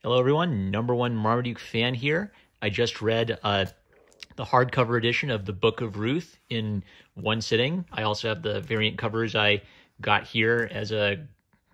Hello, everyone. Number one Marmaduke fan here. I just read the hardcover edition of the Book of Ruth in one sitting. I also have the variant covers I got here as I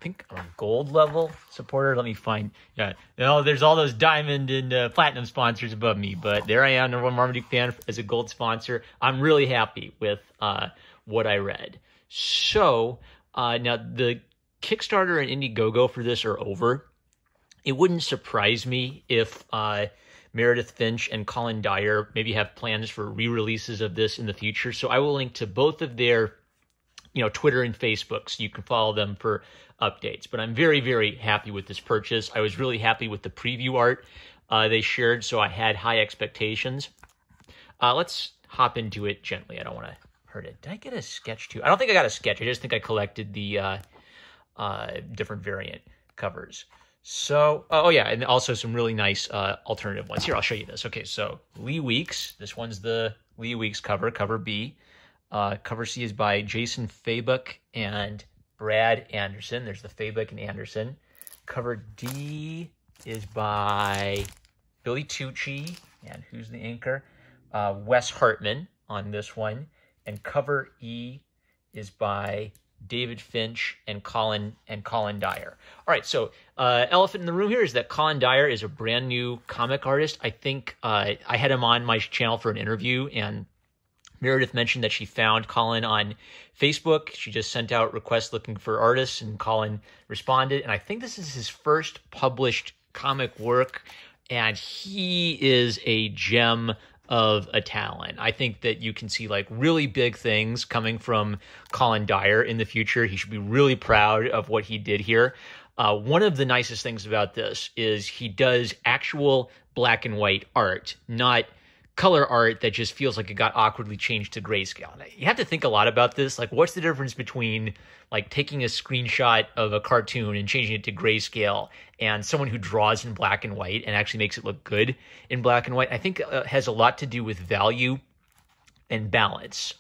think a gold level supporter. Let me find. Yeah, there's all those diamond and platinum sponsors above me, but there I am, number one Marmaduke fan as a gold sponsor. I'm really happy with what I read. So now the Kickstarter and Indiegogo for this are over. It wouldn't surprise me if Meredith, Finch, and Colin Dyer maybe have plans for re-releases of this in the future. So I will link to both of their, Twitter and Facebook, so you can follow them for updates. But I'm very, very happy with this purchase. I was really happy with the preview art they shared, so I had high expectations. Let's hop into it gently. I don't want to hurt it. Did I get a sketch too? I don't think I got a sketch. I just think I collected the different variant covers. So, and also some really nice alternative ones. Here, I'll show you this. Okay, so Lee Weeks. This one's the Lee Weeks cover, cover B. Cover C is by Jason Fabuk and Brad Anderson. There's the Fabuk and Anderson. Cover D is by Billy Tucci, and who's the inker? Wes Hartman on this one. And cover E is by David Finch and Colin Dyer. All right, so elephant in the room here is that Colin Dyer is a brand new comic artist. I think I had him on my channel for an interview, and Meredith mentioned that she found Colin on Facebook. She just sent out requests looking for artists, and Colin responded. And I think this is his first published comic work, and he is a gem of a talent. I think that you can see like really big things coming from Colin Dyer in the future. He should be really proud of what he did here. One of the nicest things about this is he does actual black and white art, not color art that just feels like it got awkwardly changed to grayscale. And you have to think a lot about this. Like, what's the difference between like taking a screenshot of a cartoon and changing it to grayscale and someone who draws in black and white and actually makes it look good in black and white? I think has a lot to do with value and balance.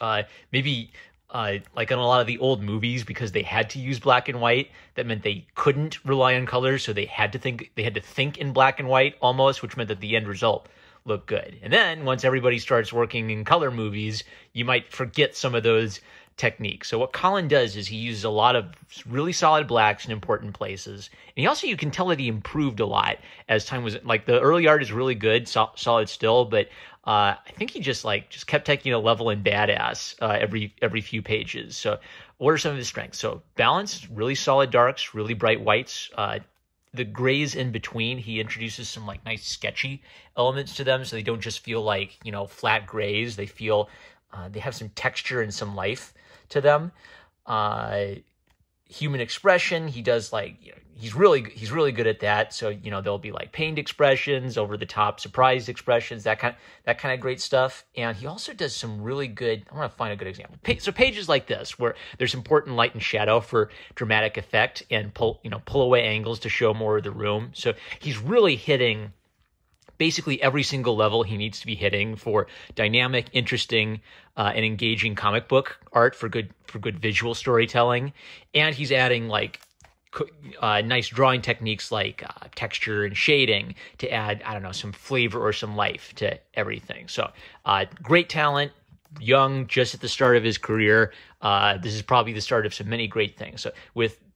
Maybe like on a lot of the old movies, because they had to use black and white, that meant they couldn't rely on colors, so they had to think in black and white almost, which meant that the end result look good. And then once everybody starts working in color movies, you might forget some of those techniques. So what Colin does is he uses a lot of really solid blacks in important places. And he also, you can tell that he improved a lot as time was, like the early art is really good, solid still, but I think he just kept taking a level in badass every few pages. So what are some of his strengths? So balance, really solid darks, really bright whites, the grays in between, he introduces some like nice sketchy elements to them, so they don't just feel like, flat grays. They feel they have some texture and some life to them. Human expression, he does he's really good at that. So there'll be like pained expressions, over the top surprised expressions, that kind of great stuff. And he also does some really good, I want to find a good example. So pages like this where there's important light and shadow for dramatic effect, and pull away angles to show more of the room. So he's really hitting basically every single level he needs to be hitting for dynamic, interesting, and engaging comic book art, for good visual storytelling. And he's adding nice drawing techniques like texture and shading to add, some flavor or some life to everything. So great talent, young, just at the start of his career. This is probably the start of some many great things. So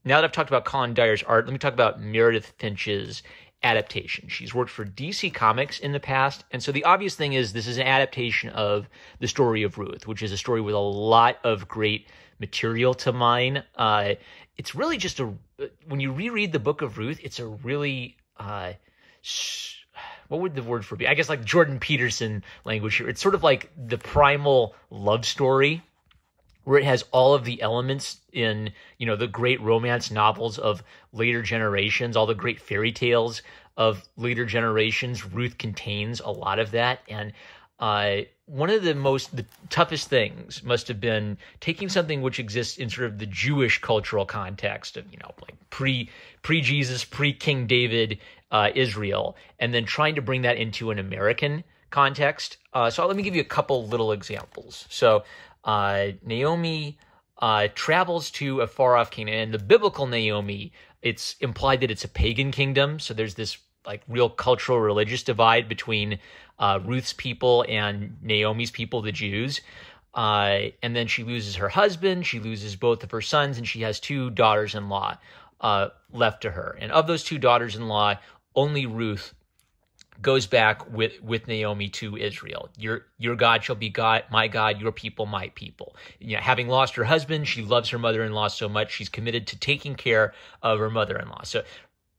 now that I've talked about Colin Dyer's art, let me talk about Meredith Finch's adaptation. She's worked for DC Comics in the past, and so the obvious thing is this is an adaptation of the story of Ruth, which is a story with a lot of great material to mine. It's really just when you reread the Book of Ruth, it's a really what would the word for be? I guess like Jordan Peterson language here. It's sort of like the primal love story, where it has all of the elements in, the great romance novels of later generations, all the great fairy tales of later generations. Ruth contains a lot of that. And one of the toughest things must have been taking something which exists in sort of the Jewish cultural context of, like pre-Jesus, pre-King David Israel, and then trying to bring that into an American context. So let me give you a couple little examples. So Naomi travels to a far-off kingdom, and the biblical Naomi, it's implied that it's a pagan kingdom. So there's this like real cultural religious divide between Ruth's people and Naomi's people, the Jews. And then she loses her husband, she loses both of her sons, and she has 2 daughters-in-law left to her. And of those 2 daughters-in-law, only Ruth goes back with Naomi to Israel. Your God shall be God, my God, your people, my people. You know, having lost her husband, she loves her mother-in-law so much, she's committed to taking care of her mother-in-law. So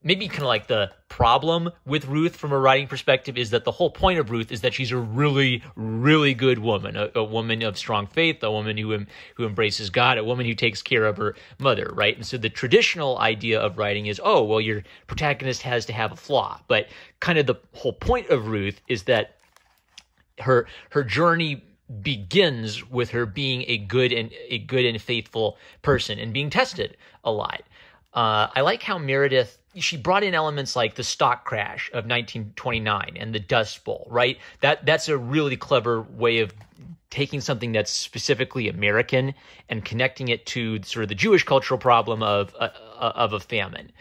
maybe kind of like the problem with Ruth from a writing perspective is that the whole point of Ruth is that she's a really, really good woman, a woman of strong faith, a woman who embraces God, a woman who takes care of her mother, right? And so the traditional idea of writing is, oh, well, your protagonist has to have a flaw. But kind of the whole point of Ruth is that her journey begins with her being a good and faithful person and being tested a lot. I like how Meredith, she brought in elements like the stock crash of 1929 and the Dust Bowl, right? That's a really clever way of taking something that's specifically American and connecting it to sort of the Jewish cultural problem of a famine.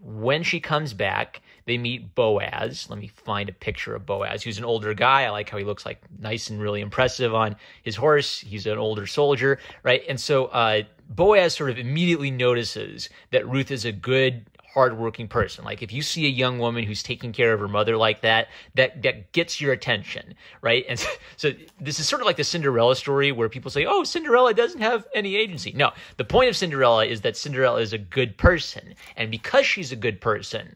When she comes back, they meet Boaz. Let me find a picture of Boaz, who's an older guy. I like how he looks like nice and really impressive on his horse. He's an older soldier, right? And so Boaz sort of immediately notices that Ruth is a good, hardworking person. Like if you see a young woman who's taking care of her mother like that gets your attention, right? And so this is sort of like the Cinderella story where people say, oh, Cinderella doesn't have any agency. No, the point of Cinderella is that Cinderella is a good person. And because she's a good person,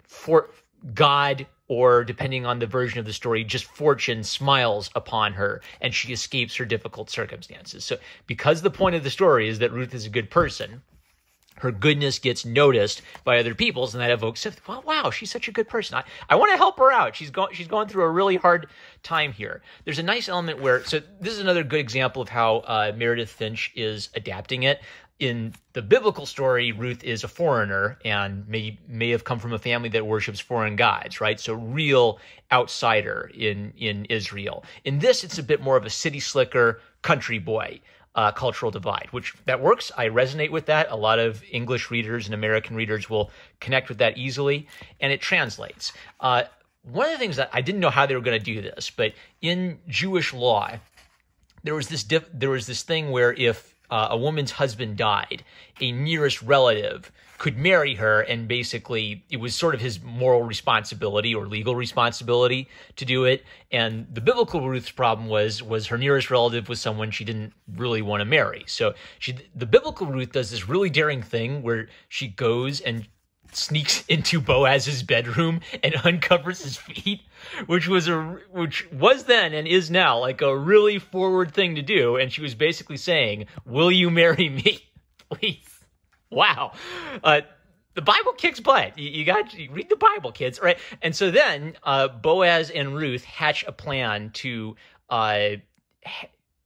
for God, or depending on the version of the story, just fortune smiles upon her and she escapes her difficult circumstances. So because the point of the story is that Ruth is a good person, her goodness gets noticed by other peoples, and that evokes sympathy. Well, wow, she's such a good person. I want to help her out. She's going through a really hard time here. There's a nice element where, so this is another good example of how Meredith Finch is adapting it. In the biblical story, Ruth is a foreigner and may have come from a family that worships foreign gods, right? So real outsider in Israel. In this, it's a bit more of a city slicker, country boy. Cultural divide, which that works. I resonate with that. A lot of English readers and American readers will connect with that easily, and it translates. One of the things that I didn't know how they were going to do this, but in Jewish law, there was this thing where if a woman's husband died, a nearest relative could marry her, and basically it was sort of his moral responsibility or legal responsibility to do it. And the biblical Ruth's problem was her nearest relative was someone she didn't really want to marry. So the biblical Ruth does this really daring thing where she goes and sneaks into Boaz's bedroom and uncovers his feet, which was then and is now like a really forward thing to do. And she was basically saying, "Will you marry me, please?" Wow. The Bible kicks butt. You read the Bible, kids, right? And so then Boaz and Ruth hatch a plan to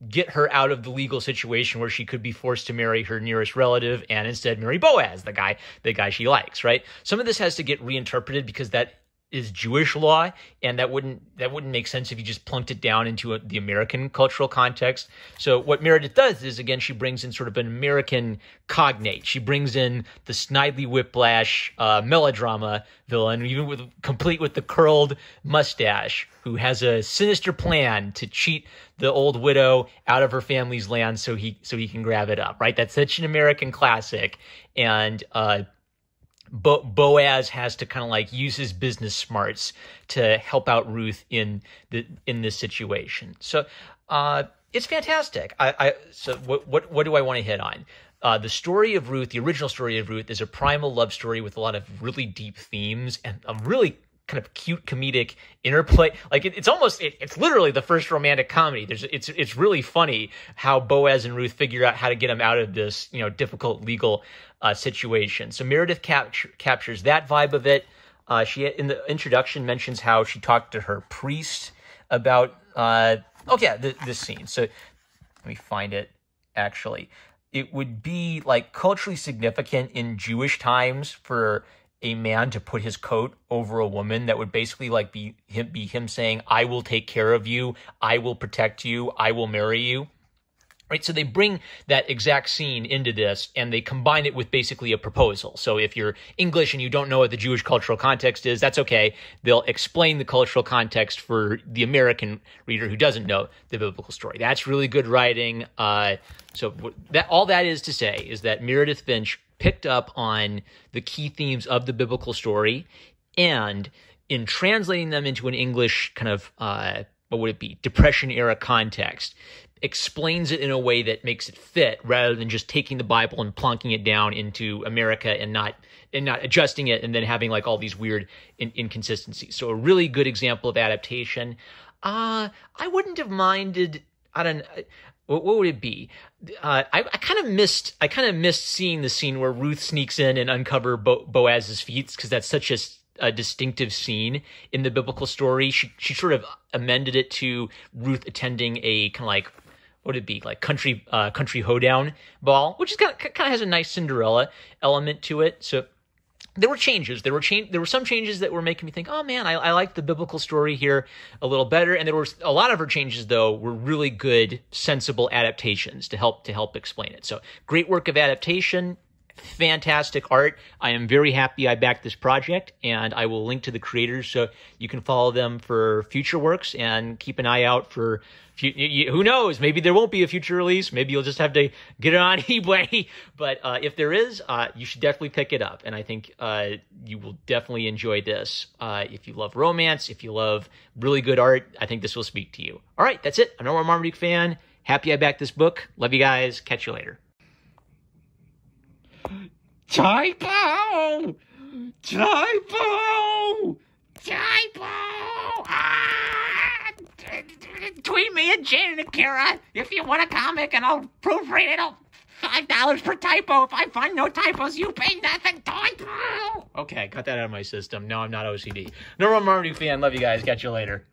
get her out of the legal situation where she could be forced to marry her nearest relative and instead marry Boaz, the guy she likes, right? Some of this has to get reinterpreted because that is Jewish law, and that wouldn't make sense if you just plunked it down into the American cultural context. So what Meredith does is, again, she brings in sort of an American cognate. She brings in the Snidely Whiplash melodrama villain, even complete with the curled mustache, who has a sinister plan to cheat the old widow out of her family's land so he can grab it up, right? That's such an American classic, and Boaz has to kind of like use his business smarts to help out Ruth in this situation. So it's fantastic. So what do I want to hit on? The story of Ruth, the original story of Ruth, is a primal love story with a lot of really deep themes and a really kind of cute comedic interplay. Like it's literally the first romantic comedy. It's really funny how Boaz and Ruth figure out how to get him out of this difficult legal situation. So Meredith captures that vibe of it. She in the introduction mentions how she talked to her priest about this scene. So let me find it. Actually, it would be like culturally significant in Jewish times for a man to put his coat over a woman. That would basically like be him saying, "I will take care of you, I will protect you, I will marry you." Right, so they bring that exact scene into this, and they combine it with basically a proposal. So if you're English and you don't know what the Jewish cultural context is, that's okay. They'll explain the cultural context for the American reader who doesn't know the biblical story. That's really good writing. So that all that is to say is that Meredith Finch picked up on the key themes of the biblical story, and in translating them into an English kind of what would it be, Depression-era context, explains it in a way that makes it fit rather than just taking the Bible and plonking it down into America and not adjusting it and then having like all these weird inconsistencies. So a really good example of adaptation. I wouldn't have minded. I don't. What would it be? I kind of missed seeing the scene where Ruth sneaks in and uncover Boaz's feet, because that's such a distinctive scene in the biblical story. She sort of amended it to Ruth attending a kind of like, what would it be, like country hoedown ball, which is kind of has a nice Cinderella element to it. So there were changes. There were some changes that were making me think, oh man, I like the biblical story here a little better. And there were a lot of her changes, though, were really good, sensible adaptations to help explain it. So great work of adaptation. Fantastic art. I am very happy I backed this project, and I will link to the creators so you can follow them for future works and keep an eye out for who knows, maybe there won't be a future release. Maybe you'll just have to get it on eBay. But if there is, you should definitely pick it up. And I think you will definitely enjoy this. If you love romance, if you love really good art, I think this will speak to you. All right, that's it. I'm a Marmaduke fan. Happy I backed this book. Love you guys. Catch you later. Typo! Typo! Typo! Tweet me at Jane and Akira if you want a comic, and I'll proofread it. $5 per typo. If I find no typos, you pay nothing. Typo! Okay, cut that out of my system. No, I'm not OCD. No, I'm a Marmaduke fan. Love you guys. Catch you later.